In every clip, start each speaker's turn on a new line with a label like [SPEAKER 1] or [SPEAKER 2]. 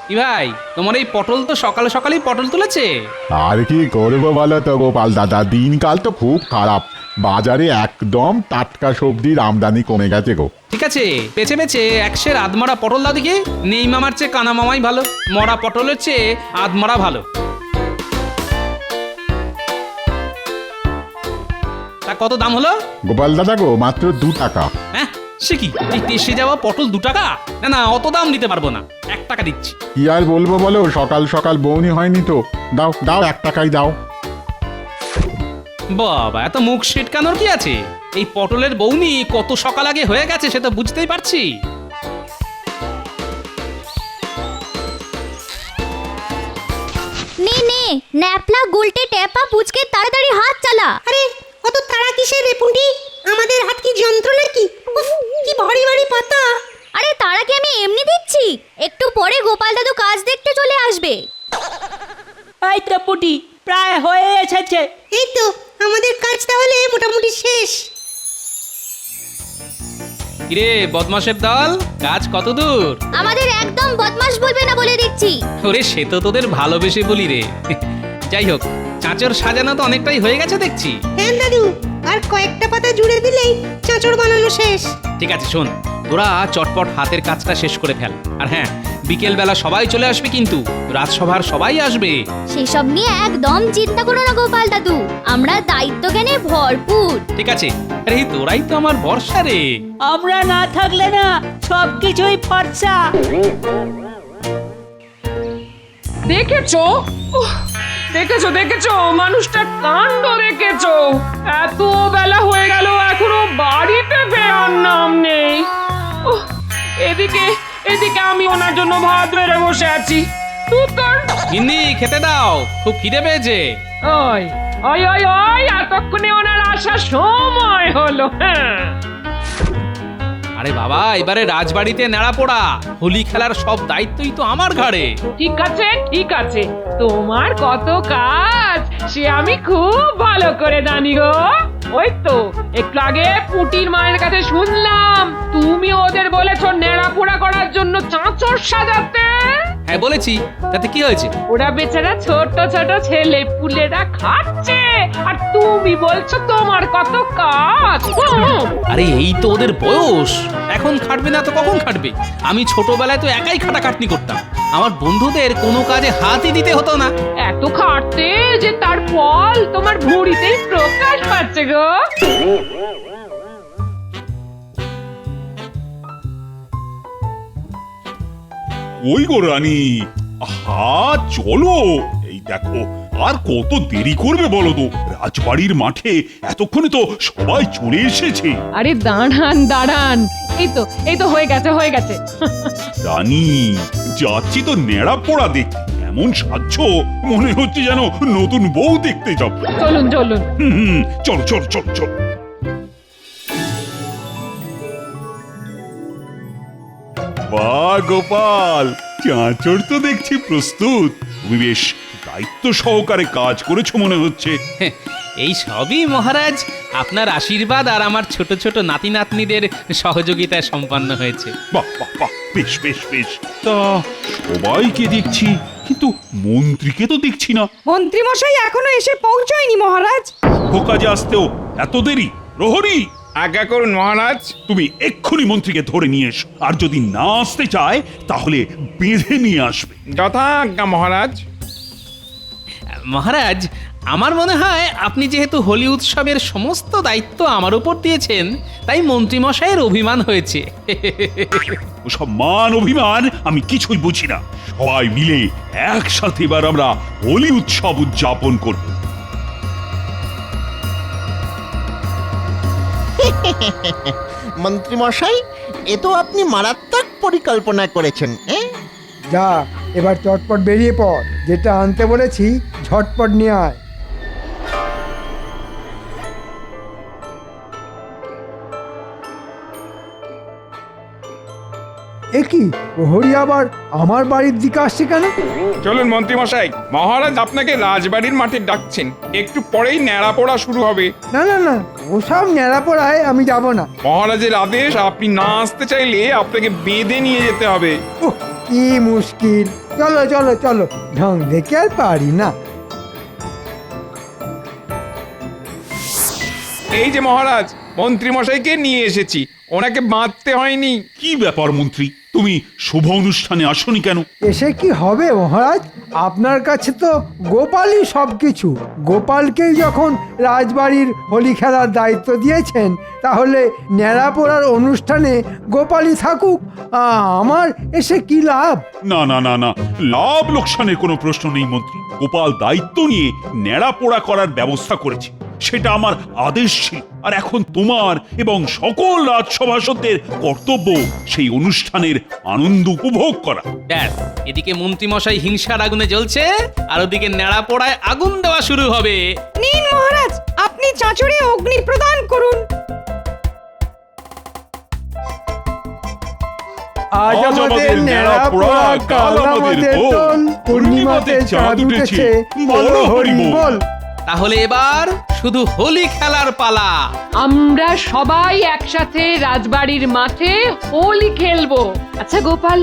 [SPEAKER 1] কি ভাই, তোমার এই পটল তো সকাল সকালই পটল তুলেছে।
[SPEAKER 2] আর কি করবো বলো তো গোপাল দাদা, দিনকাল তো খুব খারাপ। বাজারে একদম টাটকা সবজির আমদানি কমে গেছে গো।
[SPEAKER 1] ঠিক আছে, বেছে বেছে একশের আধমরা পটল দাও দেখি। নেই মামার চেয়ে কানা মামাই ভালো, মরা পটলের চেয়ে আধমরা ভালো। তা কত দাম হলো?
[SPEAKER 2] গোপাল দাদা গো, মাত্র 2 টাকা।
[SPEAKER 1] হ্যাঁ, সে কি, এই টেসে যাওয়া পটল 2 টাকা? না না, অত দাম দিতে পারবো না, 1 টাকা দিচ্ছি।
[SPEAKER 2] কি আর বলবো বলো, সকাল সকাল বউনি হয়নি তো। দাও দাও, 1 টাকাই দাও।
[SPEAKER 1] বাবা, এত মুখ সিটকানোর কি আছে? এই পটলের বৌনি কত সকাল আগে হয়ে গেছে সে তো বুঝতেই পারছি।
[SPEAKER 3] নে নে, ন্যাপলা গুলটে টেপা পুচকে তাড়াতাড়ি হাত চালা।
[SPEAKER 4] আরে কত তাড়া কিসের রে পুঁটি? আমাদের হাত কি যন্ত্র নাকি? উফ, কি ভারী ভারী পাতা।
[SPEAKER 3] আরে তারা কি আমি এমনি দিচ্ছি? একটু পরে গোপাল দাদু কাজ দেখতে চলে আসবে।
[SPEAKER 5] এই তো পুটি প্রায় হয়ে এসেছে।
[SPEAKER 4] এই তো আমাদের কাজ তাহলে মোটামুটি শেষ।
[SPEAKER 1] কিরে বদমাশের দল, কাজ কত দূর?
[SPEAKER 3] আমাদের একদম বদমাশ বলবে না বলে দিচ্ছি।
[SPEAKER 1] ওরে, সে তো তোদের ভালোবেসে বলি রে। যাই হোক, চাঁচর সাজানো তো অনেকটাই হয়ে গেছে দেখছি।
[SPEAKER 4] হ্যাঁ দাদু, আর কয়েকটা পাতা জুড়ে দিলেই চাঁচড় বানানো শেষ।
[SPEAKER 1] ঠিক আছে শোন, তোরা চটপট হাতের কাজটা শেষ করে ফেল। আর হ্যাঁ, বিকেল বেলা সবাই চলে আসবে কিন্তু, রাজসভার সবাই আসবে।
[SPEAKER 3] সেসব নিয়ে একদম চিন্তা করো না গোপাল দাদু, আমরা দায়িত্ব জ্ঞানে ভরপুর।
[SPEAKER 1] ঠিক আছে, আরে তোরাই তো আমার ভরসা রে।
[SPEAKER 5] আমরা না থাকলে না সব কিছুই ফর্সা।
[SPEAKER 6] দেখেছো? উহ, দেখেছো দেখেছো মানুষটা কাণ্ড দেখেছো? এত বেলা হয়ে গেল এখনো বাড়িতে ফেরার নাম নেই। উহ, এদিকে এদিকে আমি ওনার জন্য ভাত বেড়ে বসে আছি। তুই
[SPEAKER 1] গিন্নি, খেতে দাও, খুব খিদে পেয়েছে।
[SPEAKER 6] ওই ওই ওই ওই এতক্ষণে ওনার আসার সময় হলো। হ্যাঁ,
[SPEAKER 1] আরে বাবা, এবারে রাজবাড়িতে নেড়া পোড়া, হোলি খেলার সব দায়িত্বই তো আমার ঘাড়ে।
[SPEAKER 6] ঠিক আছে ঠিক আছে, তোমার কত কাজ সে আমি খুব ভালো করে জানি গো। ওই তো একটু আগে পুটির মায়ের কাছে শুনলাম তুমি ওদের বলেছো নেড়া পোড়া করার জন্য চাঁচড় সাজাতে।
[SPEAKER 1] হ্যাঁ বলেছি, তাতে কি হয়েছে?
[SPEAKER 6] ওরা বেচারা ছোট ছোট ছেলে পুলেরা খাচ্ছে আর তুমি বলছো তোমার কত কাজ।
[SPEAKER 1] আরে এই তো ওদের বয়স, এখন খাটবে না তো কখন খাটবে? আমি ছোটবেলায় তো একাই খাটাখাটনি করতাম, আমার বন্ধুদের কোনো কাজে হাতই দিতে হতো না।
[SPEAKER 6] এত খাটতে যে তার ফল তোমার ভুঁড়িতেই প্রকাশ পাচ্ছে গো।
[SPEAKER 7] ওই গো রানী, হা চলো, এই দেখো আর কত দেরি করবে বলো তো? রাজবাড়ির মাঠে এতক্ষণে তো সবাই চলে এসেছে।
[SPEAKER 6] আরে দাঁড়ান দাঁড়ান, এই তো হয়ে গেছে হয়ে গেছে।
[SPEAKER 7] রানী, যাচ্ছি তো নেড়া পোড়া দেখতে, এমন সাজছ মনে হচ্ছে যেন নতুন বউ দেখতে যাব।
[SPEAKER 6] চলুন চলুন।
[SPEAKER 7] চলো চলো চলো চলো। বাহ গোপাল, চাঁচড় তো দেখছি প্রস্তুত। তুমি বেশ দায়িত্ব সহকারে কাজ করেছো মনে হচ্ছে।
[SPEAKER 1] এই সবই মহারাজ আপনার আশীর্বাদ আর আমার ছোট ছোট নাতি নাতনিদের সহযোগিতায় সম্পন্ন হয়েছে।
[SPEAKER 7] বাহ বাহ বাহ, বেশ বেশ বেশ। তা সবাইকে দেখছি, কিন্তু মন্ত্রীকে তো দেখছি না।
[SPEAKER 4] মন্ত্রী মশাই এখনো এসে পৌঁছয়নি মহারাজ।
[SPEAKER 7] কাজে আসতেও এত দেরি? প্রহরী,
[SPEAKER 8] আজ্ঞা করুন মহারাজ।
[SPEAKER 7] তুমি এক্ষুনি মন্ত্রীকে ধরে নিয়ে এসো, আর যদি না আসতে চায় তাহলে বেঁধে নিয়ে আসবে।
[SPEAKER 8] যথা আজ্ঞা মহারাজ।
[SPEAKER 1] মহারাজ, আমার মনে হয় আপনি যেহেতু হোলি উৎসবের সমস্ত দায়িত্ব আমার উপর দিয়েছেন, তাই মন্ত্রীমশাইয়ের অভিমান হয়েছে।
[SPEAKER 7] ওসব মান অভিমান আমি কিছুই বুঝি না। সবাই মিলে একসাথে এবার আমরা হোলি উৎসব উদযাপন করব।
[SPEAKER 9] মন্ত্রী মশাই, এ তো আপনি মারাত্মক পরিকল্পনা করেছেন।
[SPEAKER 10] যা, এবার চটপট বেরিয়ে পড়, যেটা আনতে বলেছি ঝটপট নিয়ে আয়। এ কি, প্রহরী আবার আমার বাড়ির দিকে আসছে কেন?
[SPEAKER 8] চলুন মন্ত্রী মশাই, মহারাজ আপনাকে রাজবাড়ির মাঠে ডাকছেন। একটু পরেই ন্যাড়া পোড়া শুরু হবে।
[SPEAKER 10] না না না, ওসব ন্যাড়াপোড়ায় আমি যাব না।
[SPEAKER 8] মহারাজের আদেশ, আপনি না আসতে চাইলে আপনাকে বেঁধে নিয়ে যেতে হবে।
[SPEAKER 10] উহ, কি মুশকিল। চলো চলো চলো, ঢং দেখে আর পারি না।
[SPEAKER 8] এই যে মহারাজ, মন্ত্রী মশাইকে নিয়ে এসেছি, ওনাকে বাঁধতে হয়নি।
[SPEAKER 7] কি ব্যাপার মন্ত্রী, তুমি শুভ অনুষ্ঠানে আসনি কেন?
[SPEAKER 10] এসে কি হবে মহারাজ, আপনার কাছে তো গোপালই সবকিছু। গোপালকেই যখন রাজবাড়ির হোলি খেলার দায়িত্ব দিয়েছেন, তাহলে ন্যাড়া পোড়ার অনুষ্ঠানে গোপালই থাকুক। আমার এসে কি লাভ?
[SPEAKER 7] না না না না, লাভ লোকসানের কোনো প্রশ্ন নেই মন্ত্রী। গোপাল দায়িত্ব নিয়ে ন্যাড়া পোড়া করার ব্যবস্থা করেছে, সেটা আমার আদেশ ছিল। আর এখন তোমার এবং সকল রাজসভাসদের কর্তব্য সেই অনুষ্ঠানের আনন্দ উপভোগ করা।
[SPEAKER 1] ব্যাস, এদিকে মন্ত্রীমশাই হিংসার আগুনে জ্বলছে, আর ওদিকে নেড়া পোড়ায় আগুন দেওয়া শুরু হবে।
[SPEAKER 4] নিন মহারাজ, আপনি চাঁচড়ে অগ্নি প্রদান করুন।
[SPEAKER 10] আজ আমাদের ন্যাড়া পোড়া, কাল আমাদের দোল, পূর্ণিমাতে চাঁদ উঠেছে, বল হরি বল।
[SPEAKER 1] তাহলে এবার শুধু হোলি খেলার পালা।
[SPEAKER 6] আমরা সবাই একসাথে রাজবাড়ির মাঠে হোলি খেলবো। আচ্ছা গোপাল,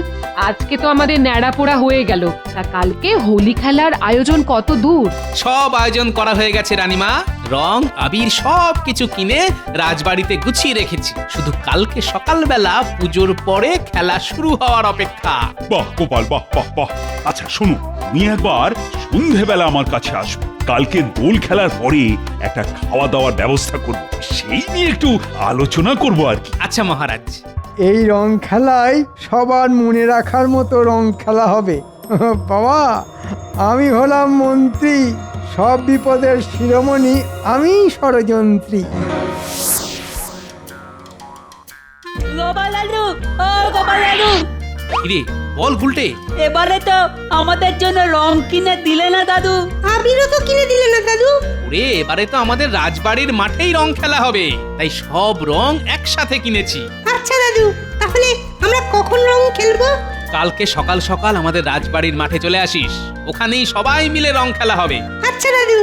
[SPEAKER 6] আজকে তো আমাদের ন্যাড়াপোড়া হয়ে গেল, তা কালকে হোলি খেলার আয়োজন কত দূর?
[SPEAKER 1] সব আয়োজন করা হয়ে গেছে রানীমা। রং আবির সব কিছু কিনে রাজবাড়িতে গুছিয়ে রেখেছি, শুধু কালকে সকালবেলা পুজোর পরে খেলা শুরু হওয়ার অপেক্ষা।
[SPEAKER 7] বাহ গোপাল, বাহ বাহ বাহ। আচ্ছা শোনো, তুমি একবার সন্ধেবেলা আমার কাছে আসবে। কালকে দোল খেলার পরে একটা খাওয়া দাওয়ার ব্যবস্থা করব, সেই নিয়ে একটু আলোচনা করব আর কি।
[SPEAKER 1] আচ্ছা মহারাজ।
[SPEAKER 10] এই রং খেলায় সবার মনে রাখার মতো রং খেলা হবে। বাবা, আমি হলাম মন্ত্রী, সব বিপদের শিরোমণি আমি ষড়যন্ত্রী।
[SPEAKER 5] গোপাল দাদু, ও গোপাল দাদু,
[SPEAKER 1] কিরে বল গুলটে।
[SPEAKER 5] এবারে তো আমাদের জন্য রং কিনে দিলে না দাদু?
[SPEAKER 4] আবিরও তো কিনে দিলে না দাদু।
[SPEAKER 1] ওরে, এবারে তো আমাদের রাজবাড়ির মাঠেই রং খেলা হবে, তাই সব রং একসাথে কিনেছি।
[SPEAKER 4] আচ্ছা দাদু, তাহলে আমরা কখন রং খেলবো?
[SPEAKER 1] কালকে সকাল সকাল আমাদের রাজবাড়ির মাঠে চলে আসিস, ওখানেই সবাই মিলে রং খেলা হবে।
[SPEAKER 4] আচ্ছা দাদু।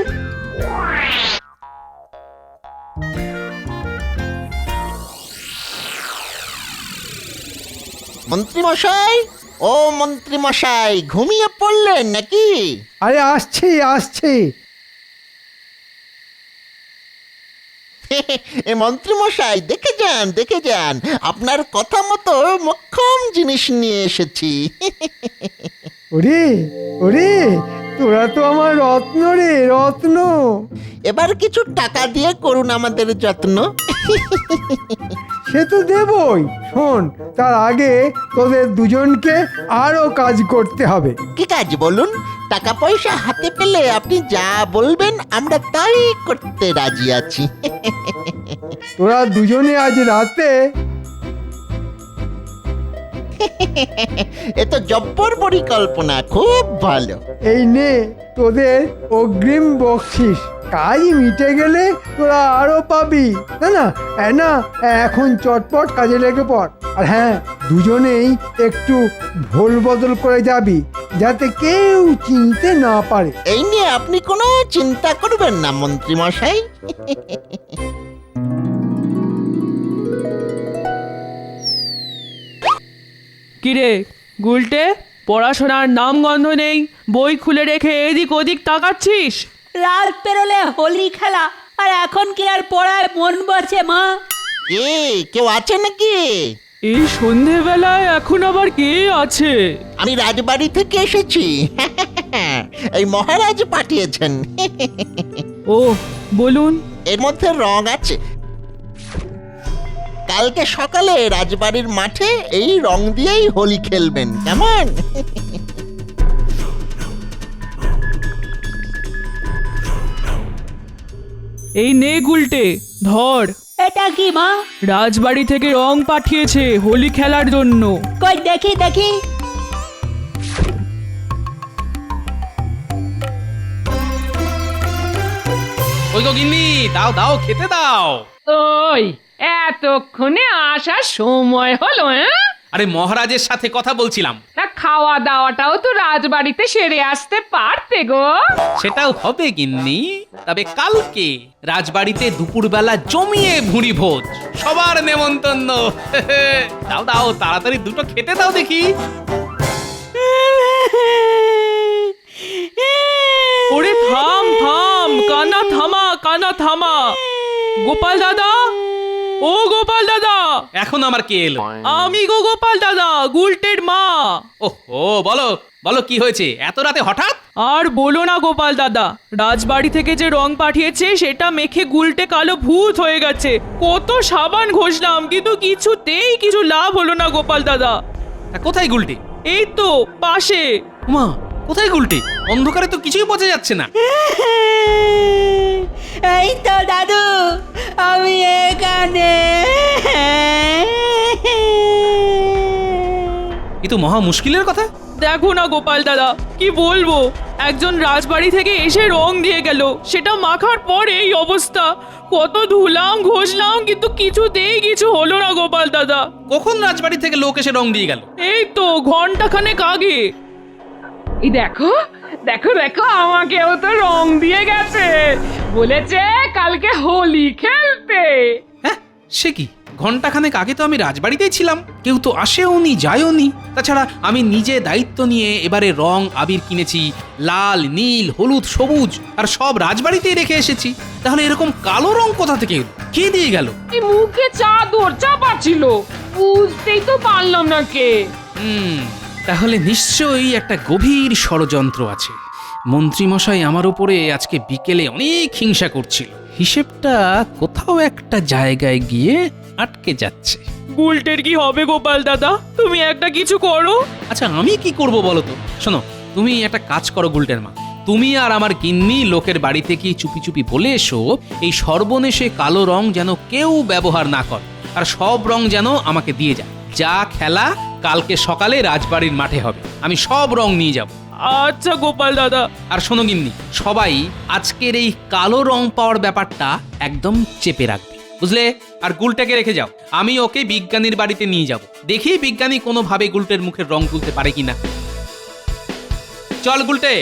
[SPEAKER 9] মন্ত্রী মশাই, ও মন্ত্রী মশাই, ঘুমিয়ে পড়লেন নাকি?
[SPEAKER 10] আরে আসছি আসছি।
[SPEAKER 9] এ মন্ত্রী মশাই, দেখে যান দেখে যান, আপনার কথা মতো মক্ষম জিনিস নিয়ে এসেছি।
[SPEAKER 10] ওরে ওরে, তোরা তো আমার রত্ন রে, রত্ন।
[SPEAKER 9] এবার কিছু টাকা দিয়ে করুন আমাদের যত্ন।
[SPEAKER 10] সে তো দেবই। শোন, তার আগে তোদের দুজনকে আরো কাজ করতে হবে।
[SPEAKER 9] কি কাজ বলুন? টাকা পয়সা হাতে পেলে আপনি যা বলবেন আমরা তাই করতে রাজি আছি।
[SPEAKER 10] তোরা দুজনে আজ রাতে
[SPEAKER 9] এ তো জব্বর পরিকল্পনা, খুব ভালো।
[SPEAKER 10] এই নে তোদের অগ্রিম বকশিস। কাজ মিটে গেলে তোরা আরো পাবি। না না, না, এখন চটপট কাজে লেগে পড়। আর হ্যাঁ, দুজনেই একটু ভোল বদল করে যাবি, যাতে কেউ চিনতে না পারে।
[SPEAKER 9] এই নিয়ে আপনি কোনো চিন্তা করবেন না মন্ত্রী মশাই।
[SPEAKER 5] কিরে গুলটে, পড়াশোনার নাম গন্ধ নেই, বই খুলে রেখে এদিক ওদিক তাকাচ্ছিস? রাত পেরোলে হোলি খেলা, আর এখন কি আর পড়ায় মন বসে মা?
[SPEAKER 9] কে, কেউ আছে নাকি?
[SPEAKER 5] এই সন্ধেবেলায় এখন আবার কে আছে?
[SPEAKER 9] আমি রাজবাড়ি থেকে এসেছি। এই মহারাজ পাঠিয়েছেন।
[SPEAKER 5] ও বলুন।
[SPEAKER 9] এর মধ্যে রং আছে। কালকে সকালে রাজবাড়ির মাঠে এই রং দিয়েই হোলি খেলবেন, কেমন?
[SPEAKER 5] এই নে গুলটে, ধর। এটা কি মা? রাজবাড়ি থেকে রং পাঠিয়েছে হোলি খেলার জন্য। কই দেখি দেখি।
[SPEAKER 1] ওই গো গিন্নি, দাও দাও, খেতে দাও।
[SPEAKER 6] ওই এতক্ষণে আসার সময় হলো?
[SPEAKER 1] আরে মহারাজের সাথে কথা বলছিলাম।
[SPEAKER 6] তা খাওয়া দাওয়াটাও তো রাজবাড়িতে সেরে আসতে পারতে গো।
[SPEAKER 1] সেটাও হবে গিন্নি, তবে কালকে রাজবাড়িতে দুপুরবেলা জমিয়ে ভুঁড়ি ভোজ, সবার নেমন্তন্ন। দাও দাও, তাড়াতাড়ি দুটো খেতে দাও দেখি।
[SPEAKER 5] ওরে থাম থাম, কান্না থামা, কান্না থামা। গোপাল দাদা, ও গোপাল দাদা,
[SPEAKER 1] এখন আমার কে এলো?
[SPEAKER 5] আমি গো গোপাল দাদা, গুলটের মা।
[SPEAKER 1] ওহো, বলো বলো কি হয়েছে এত রাতে হঠাৎ?
[SPEAKER 5] আর বলো না গোপাল দাদা, রাজবাড়ি থেকে যে রং পাঠিয়েছে সেটা মেখে গুলটে কালো ভূত হয়ে গেছে। কত সাবান ঘষলাম কিন্তু কিছুতেই কিছু লাভ হলো না গোপাল দাদা।
[SPEAKER 1] তা কোথায় গুলটে?
[SPEAKER 5] এই তো পাশে।
[SPEAKER 1] মা, কোথায় গুলটে? অন্ধকারে তো কিছুই বোঝা যাচ্ছে না।
[SPEAKER 4] এই তো দাদু, আমি এখানে।
[SPEAKER 1] এ তো মহা মুশকিলের কথা।
[SPEAKER 5] দেখো না গোপাল দাদা, কি বলবো, একজন রাজবাড়ি থেকে এসে রং দিয়ে গেল, সেটা মাখার পর এই অবস্থা। কত ধুলাম ঘষলাম কিন্তু কিছুতেই কিছু হলো না গোপাল দাদা।
[SPEAKER 1] কখন রাজবাড়ি থেকে লোক এসে রং দিয়ে গেল?
[SPEAKER 5] এই তো ঘন্টাখানেক আগে।
[SPEAKER 6] এই দেখো দেখো দেখো, আমাকেও তো রং দিয়ে গেছে, বলেছে কালকে হোলি খেলতে।
[SPEAKER 1] হ্যাঁ, সে কি? ঘন্টাখানেক আগে তো আমি রাজবাড়িতেই ছিলাম, কেউ তো আসেওনি যায়ওনি। তাছাড়া আমি নিজে দায়িত্ব নিয়ে এবারে রং আবির কিনেছি, লাল, নীল, হলুদ, সবুজ, আর সব রাজবাড়িতেই রেখে এসেছি। তাহলে এরকম কালো রং কোথা থেকে এলো? কে দিয়ে গেল?
[SPEAKER 6] এই মুখে চাদর চাপা ছিল, বুঝতেই তো পারলাম না কে।
[SPEAKER 1] তাহলে নিশ্চয়ই একটা গভীর ষড়যন্ত্র আছে। মন্ত্রীমশাই আমার উপরে আজকে বিকেলে অনেক হিংসা করছিল। হিসেবটা কোথাও একটা জায়গায় গিয়ে আটকে যাচ্ছে।
[SPEAKER 5] গুলটের কি হবে গোপাল দাদা? তুমি একটা কিছু করো।
[SPEAKER 1] আচ্ছা, আমি কি করব বলো তো? শোনো, তুমি একটা কাজ করো গুলটের মা, তুমি আর আমার গিন্নি লোকের বাড়িতে কি চুপি চুপি বলে এসো এই সর্বনেশে কালো রং যেন কেউ ব্যবহার না করে, আর সব রং যেন আমাকে দিয়ে যায়। যা খেলা কালকে সকালে রাজবাড়ির মাঠে হবে, আমি সব রং নিয়ে যাব।
[SPEAKER 5] আচ্ছা গোপাল দাদা।
[SPEAKER 1] আর শোনো গিন্নি, সবাই আজকের এই কালো রং পাওয়ার ব্যাপারটা একদম চেপে রাখবে, বুঝলে? আর গুলটাকে রেখে যাও, আমি ওকে বিজ্ঞানীর বাড়িতে নিয়ে যাব, দেখি বিজ্ঞানী কোনোভাবে গুলটের মুখের রং তুলতে পারে কিনা। চল গুলটে।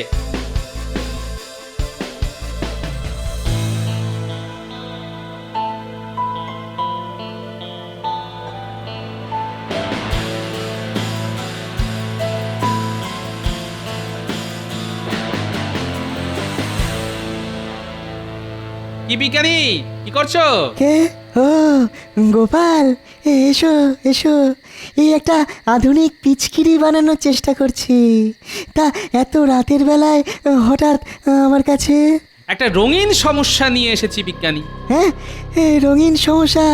[SPEAKER 1] কি বিজ্ঞানী, কি করছো?
[SPEAKER 11] কে? ও গোপাল, এসো এসো, এই একটা আধুনিক পিচকিরি বানানোর চেষ্টা করছি। তা এত রাতের বেলায় হঠাৎ আমার কাছে?
[SPEAKER 1] একটা রঙিন সমস্যা নিয়ে এসেছি বিজ্ঞানী।
[SPEAKER 11] হ্যাঁ, রঙিন সমস্যা?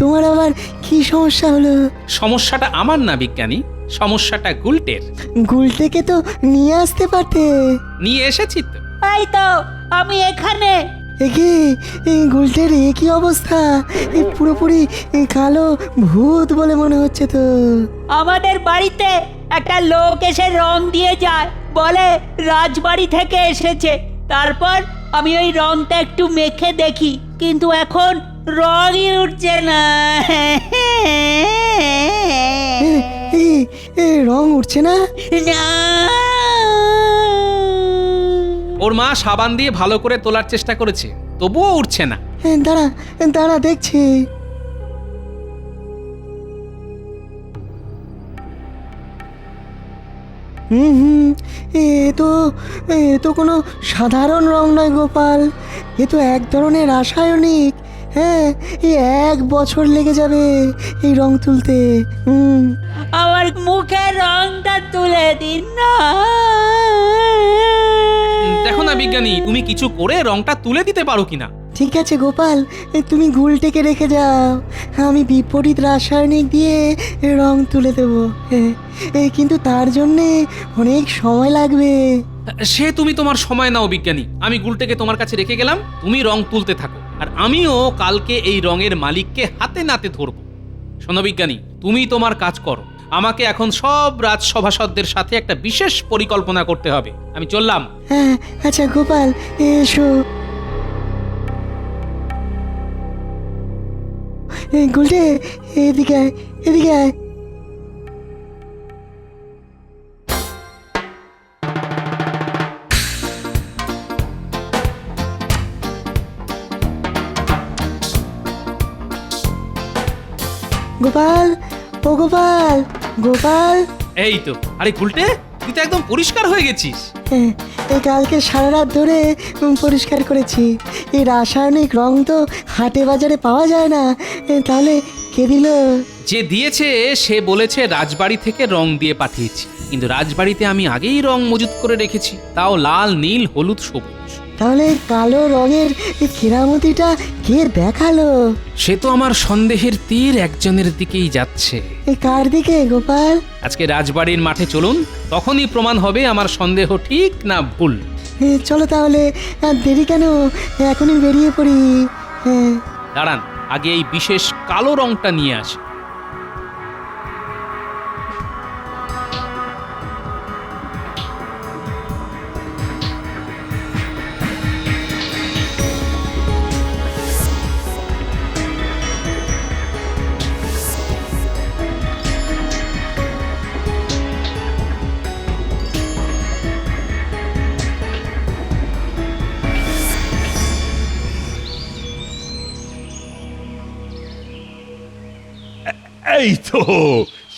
[SPEAKER 11] তোমার আবার কি সমস্যা হলো?
[SPEAKER 1] সমস্যাটা আমার না বিজ্ঞানী, সমস্যাটা গুলটের।
[SPEAKER 11] গুলটেকে তো নিয়ে আসতে পারতে।
[SPEAKER 1] নিয়ে এসেছি তো।
[SPEAKER 4] এই তো আমি এখানে।
[SPEAKER 11] একে গুলটের কি অবস্থা? পুরোপুরি কালো ভূত বলে মনে হচ্ছে তো।
[SPEAKER 4] আমাদের বাড়িতে একটা লোক এসে রং দিয়ে যায়, বলে রাজবাড়ি থেকে এসেছে। তারপর আমি ওই রংটা একটু মেখে দেখি, কিন্তু এখন রঙই উঠছে না।
[SPEAKER 11] রং উঠছে না?
[SPEAKER 4] না,
[SPEAKER 1] ওর মা সাবান দিয়ে ভালো করে তোলার চেষ্টা করেছে, তবুও উঠছে না।
[SPEAKER 11] দাঁড়া দাঁড়া দেখছি। এ তো কোনো সাধারণ রং নয় গোপাল, এ তো এক ধরনের রাসায়নিক। হ্যাঁ, এই 1 বছর লেগে যাবে এই রং তুলতে।
[SPEAKER 4] আমার মুখের রংটা তুলে দিন না।
[SPEAKER 1] দেখো না বিজ্ঞানী, তুমি কিছু করে রংটা তুলে দিতে পারো কিনা।
[SPEAKER 11] ঠিক আছে গোপাল, তুমি গুলটেকে রেখে যাও, আমি বিপরীত রাসায়নিক দিয়ে রং তুলে দেবো। কিন্তু তার জন্যে অনেক সময় লাগবে।
[SPEAKER 1] সে তুমি তোমার সময় নাও বিজ্ঞানী, আমি গুলটেকে তোমার কাছে রেখে গেলাম, তুমি রং তুলতে থাকো, আর আমিও কালকে এই রঙের মালিককে হাতে নাতে ধরবো। শোনো বিজ্ঞানী, তুমি তোমার কাজ করো, আমাকে এখন সব রাজসভাসদদের সাথে একটা বিশেষ পরিকল্পনা করতে হবে। আমি চললাম।
[SPEAKER 11] হ্যাঁ, আচ্ছা গোপাল, এসো। গুলটে, এদিকে আয়, এদিকে আয়। গোপাল, ও গোপাল, গোপাল।
[SPEAKER 1] এই তো, আরে গুলটে, তুই তো একদম পরিষ্কার হয়ে গেছিস।
[SPEAKER 11] এই কালকে সারা রাত ধরে পরিষ্কার করেছি। এই রাসায়নিক রং তো হাটে বাজারে পাওয়া যায় না, তাহলে কে দিল?
[SPEAKER 1] যে দিয়েছে সে বলেছে রাজবাড়ি থেকে রং দিয়ে পাঠিয়েছি, কিন্তু রাজবাড়িতে আমি আগেই রং মজুত করে রেখেছি, তাও লাল, নীল, হলুদ, সবুজ।
[SPEAKER 11] তাহলে এই কালো রঙের এই কেরামতিটা কে দেখালো?
[SPEAKER 1] সে তো আমার সন্দেহের তীর একজনের দিকেই যাচ্ছে।
[SPEAKER 11] এই কার দিকে গোপাল?
[SPEAKER 1] আজকে রাজবাড়ির মাঠে চলুন, তখনই প্রমাণ হবে আমার সন্দেহ ঠিক না ভুল।
[SPEAKER 11] চলো তাহলে, আর দেরি কেন, এখনই বেরিয়ে পড়ি।
[SPEAKER 1] দাঁড়ান, আগে এই বিশেষ কালো রংটা নিয়ে আসি।
[SPEAKER 7] এই তো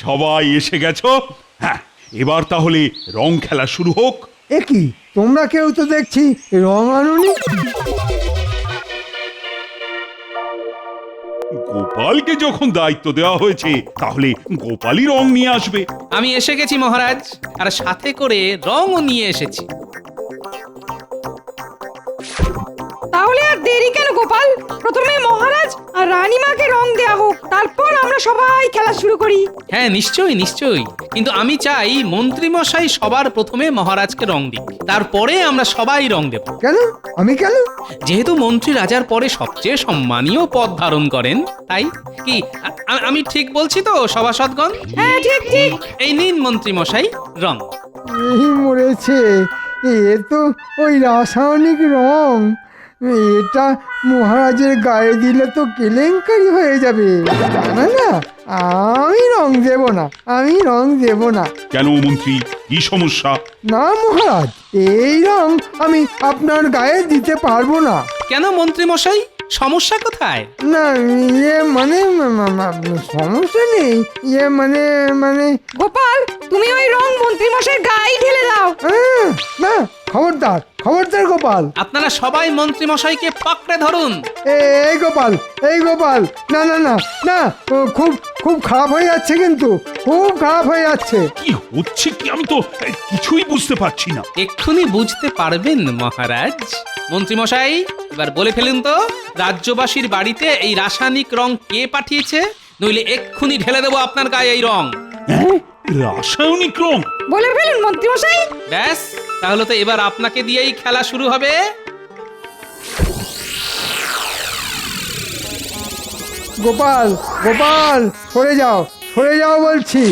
[SPEAKER 7] সবাই এসে গেছো। হ্যাঁ, এবার তাহলে রং খেলা শুরু হোক।
[SPEAKER 10] এ কি, তোমরা কেউ তো দেখছি রং আনুনি?
[SPEAKER 7] গোপালকে যখন দায়িত্ব দেওয়া হয়েছে, তাহলে গোপালই রং নিয়ে আসবে।
[SPEAKER 1] আমি এসে গেছি মহারাজ, আর সাথে করে রংও নিয়ে এসেছি।
[SPEAKER 6] তাহলে আর দেরি কেন গোপাল, প্রথমে মহারাজ আর রানীমাকে রং দেয়া হোক, তারপর আমরা সবাই খেলা শুরু করি।
[SPEAKER 1] হ্যাঁ, নিশ্চয়ই নিশ্চয়ই, কিন্তু আমি চাই মন্ত্রী মশাই সবার প্রথমে মহারাজকে রং দিক, তারপরে আমরা সবাই রং দেব।
[SPEAKER 10] কেন? আমি কেন?
[SPEAKER 1] যেহেতু মন্ত্রী রাজার পরে সবচেয়ে সম্মানীয় পদ ধারণ করেন, তাই কি আমি ঠিক বলছি তো সভাসদগণ?
[SPEAKER 6] হ্যাঁ, ঠিক ঠিক।
[SPEAKER 1] এই নিন মন্ত্রী মশাই রং।
[SPEAKER 10] এই মরেছে, এ তো ওই রাসায়নিক রং। এটা মহারাজের গায়ে দিলে তো কেলেঙ্কারি হয়ে যাবে। না না, আমি রং দেব না, আমি রং দেব না।
[SPEAKER 7] কেন মন্ত্রী, কি সমস্যা?
[SPEAKER 10] না মহারাজ, এই রং আমি আপনার গায়ে দিতে পারবো না।
[SPEAKER 1] কেন মন্ত্রী মশাই, সমস্যা কোথায়?
[SPEAKER 10] না, মানে সমস্যা নেই, মানে
[SPEAKER 6] গোপাল, তুমি ওই রং মন্ত্রী মশাইয়ের গায়ে ঢেলে দাও।
[SPEAKER 10] না, খবরদার খবরদার গোপাল।
[SPEAKER 1] আপনারা সবাই মন্ত্রী মশাইকে পাকড়ে ধরুন।
[SPEAKER 10] এই গোপাল, এই গোপাল, না না না না, খুব খুব খারাপ হয়ে যাচ্ছে, কিন্তু খুব খারাপ হয়ে যাচ্ছে।
[SPEAKER 7] কি হচ্ছে কি, আমি তো কিছুই বুঝতে পারছি না।
[SPEAKER 1] এক্ষুনি বুঝতে পারবেন মহারাজ। মন্ত্রী মশাই, এবার বলে ফেলুন তো, রাজ্যবাসীর বাড়িতে এই রাসায়নিক রং কে পাঠিয়েছে? নইলে এক্ষুনি ঢেলে দেবো আপনার গায়ে এই রং।
[SPEAKER 7] হ্যাঁ, রাসায়নিক রং?
[SPEAKER 6] বলে ফেলুন মন্ত্রী মশাই।
[SPEAKER 1] ব্যাস, তাহলে তো এবার আপনাকে দিয়েই খেলা শুরু হবে।
[SPEAKER 10] গোপাল, গোপাল, সরে যাও, সরে যাও বলছি।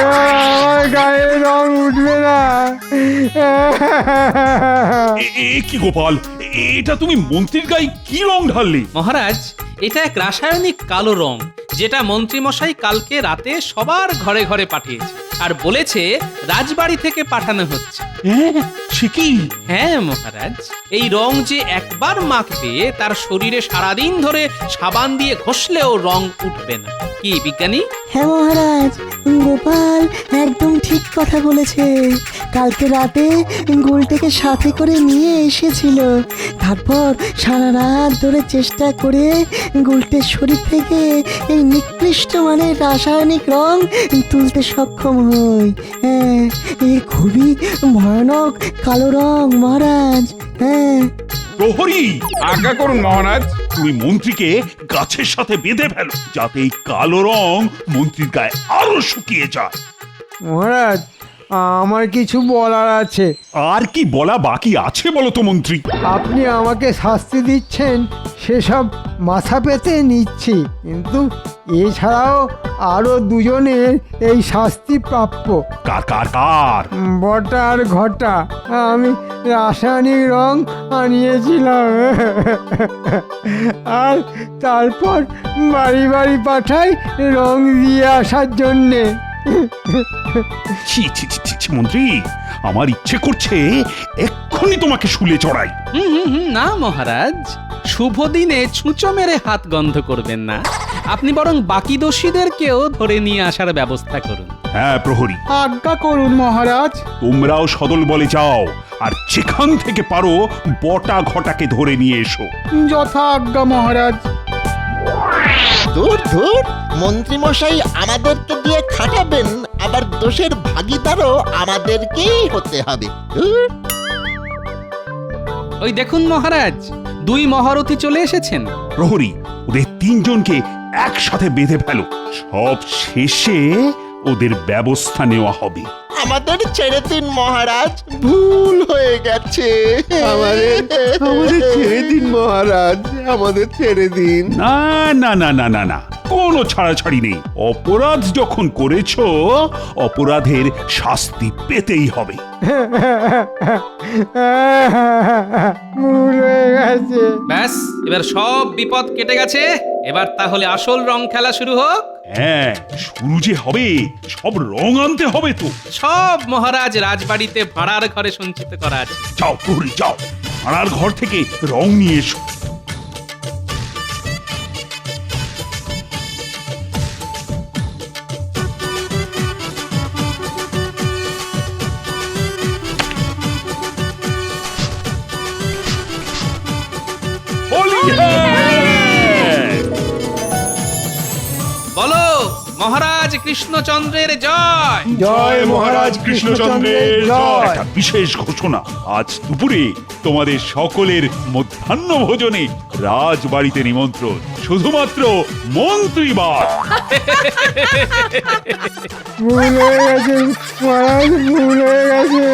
[SPEAKER 10] আমার গায়ে রং উঠবে না।
[SPEAKER 7] কি গোপাল, এটা তুমি মন্ত্রীর গায়ে কি রং ঢাললে?
[SPEAKER 1] মহারাজ, এটা এক রাসায়নিক কালো রং, যেটা মন্ত্রী মশাই কালকে রাতে সবার ঘরে ঘরে পাঠিয়েছে, আর বলেছে রাজবাড়ি থেকে পাঠানো হচ্ছে।
[SPEAKER 7] সে কি?
[SPEAKER 1] হ্যাঁ মহারাজ, এই রং যে একবার মাখবে তার শরীরে সারাদিন ধরে সাবান দিয়ে ঘষলেও রং উঠবে না। কি বিজ্ঞানী?
[SPEAKER 11] হ্যাঁ মহারাজ, গোপাল একদম ঠিক কথা বলেছে। কালকে রাতে গুলটাকে সাথে করে নিয়ে এসেছিল, তারপর সারা রাত ধরে চেষ্টা করে গুলটের শরীর থেকে এই নিকৃষ্ট মানের রাসায়নিক রং তুলতে সক্ষম হই। হ্যাঁ, এ খুবই ভয়ানক কালো রং মহারাজ। হ্যাঁ।
[SPEAKER 7] প্রহরী,
[SPEAKER 8] আজ্ঞা করুন মহারাজ।
[SPEAKER 7] তুমি মন্ত্রীকে গাছের সাথে বেঁধে ফেলো, যাতে এই কালো রং মন্ত্রীর গায়ে আরো শুকিয়ে যায়।
[SPEAKER 10] মহারাজ, আমার কিছু বলার আছে।
[SPEAKER 7] আর কি বলা বাকি আছে বলো তো মন্ত্রী?
[SPEAKER 10] আপনি আমাকে শাস্তি দিচ্ছেন সেসব মাথা পেতে নিচ্ছি, কিন্তু এছাড়াও আরো দুজনের এই শাস্তি প্রাপ্য।
[SPEAKER 7] কার কার কার?
[SPEAKER 10] বটা আর ঘটা। আমি রাসায়নিক রং আনিয়েছিলাম, আর তারপর বাড়ি বাড়ি পাঠাই রং দিয়ে আসার জন্যে।
[SPEAKER 7] ছি ছি ছি ছি, মন্ত্রী, আমার ইচ্ছে করছে এক্ষুনি তোমাকে শুলে চড়াই।
[SPEAKER 1] না মহারাজ, শুভ দিনে ছুঁচো মেরে হাত গন্ধ করবেন না। আপনি বরং বাকি দোষীদেরকেও ধরে নিয়ে আসার ব্যবস্থা করুন।
[SPEAKER 7] হ্যাঁ প্রহরী,
[SPEAKER 10] আজ্ঞা করুন মহারাজ।
[SPEAKER 7] তোমরাও সদল বলে যাও, আর যেখান থেকে পারো বটা ঘটাকে ধরে নিয়ে এসো।
[SPEAKER 10] যথা আজ্ঞা মহারাজ।
[SPEAKER 9] দূর দূর, মন্ত্রী মশাই আমাদেরকে দিয়ে খাটাবেন, আবার দোষের ভাগীদারও আমাদেরকেই হতে হবে। ধুর।
[SPEAKER 1] ওই দেখুন মহারাজ, 2 মহারথী চলে এসেছেন।
[SPEAKER 7] প্রহরী, ওদের 3 জনকে একসাথে বেঁধে ফেলো, সব শেষে ওদের ব্যবস্থা নেওয়া হবে।
[SPEAKER 9] আমাদের ছেড়ে দিন মহারাজ, ভুল হয়ে গেছে।
[SPEAKER 2] আমাদের ছেড়ে দিন মহারাজ, আমাদের ছেড়ে দিন।
[SPEAKER 7] না না না না না না, কোনো ছাড়াছাড়ি নেই। অপরাধ যখন করেছো, অপরাধের শাস্তি পেতেই হবে।
[SPEAKER 10] ভুল হয়ে গেছে।
[SPEAKER 1] ব্যাস, এবার সব বিপদ কেটে গেছে। এবার তাহলে আসল রং খেলা শুরু হোক।
[SPEAKER 7] হ্যাঁ, শুরু যে হবে, সব রং আনতে হবে তো।
[SPEAKER 1] সব মহারাজ রাজবাড়িতে ভাড়ার ঘরে সঞ্চিত করা আছে।
[SPEAKER 7] যাও প্রহরী, যাও, ভাড়ার ঘর থেকে রং নিয়ে এসো। হোলি হ্যায়!
[SPEAKER 1] বলো, মহারাজ কৃষ্ণচন্দ্রের জয়।
[SPEAKER 10] জয় মহারাজ কৃষ্ণচন্দ্রের জয়।
[SPEAKER 7] একটা বিশেষ ঘোষণা, আজ দুপুরে তোমাদের সকলের মধ্যাহ্ন ভোজনে রাজবাড়িতে নিমন্ত্রণ, শুধুমাত্র মন্ত্রীবার।
[SPEAKER 10] ভুল হয়ে গেছে মহারাজ, ভুল হয়ে গেছে।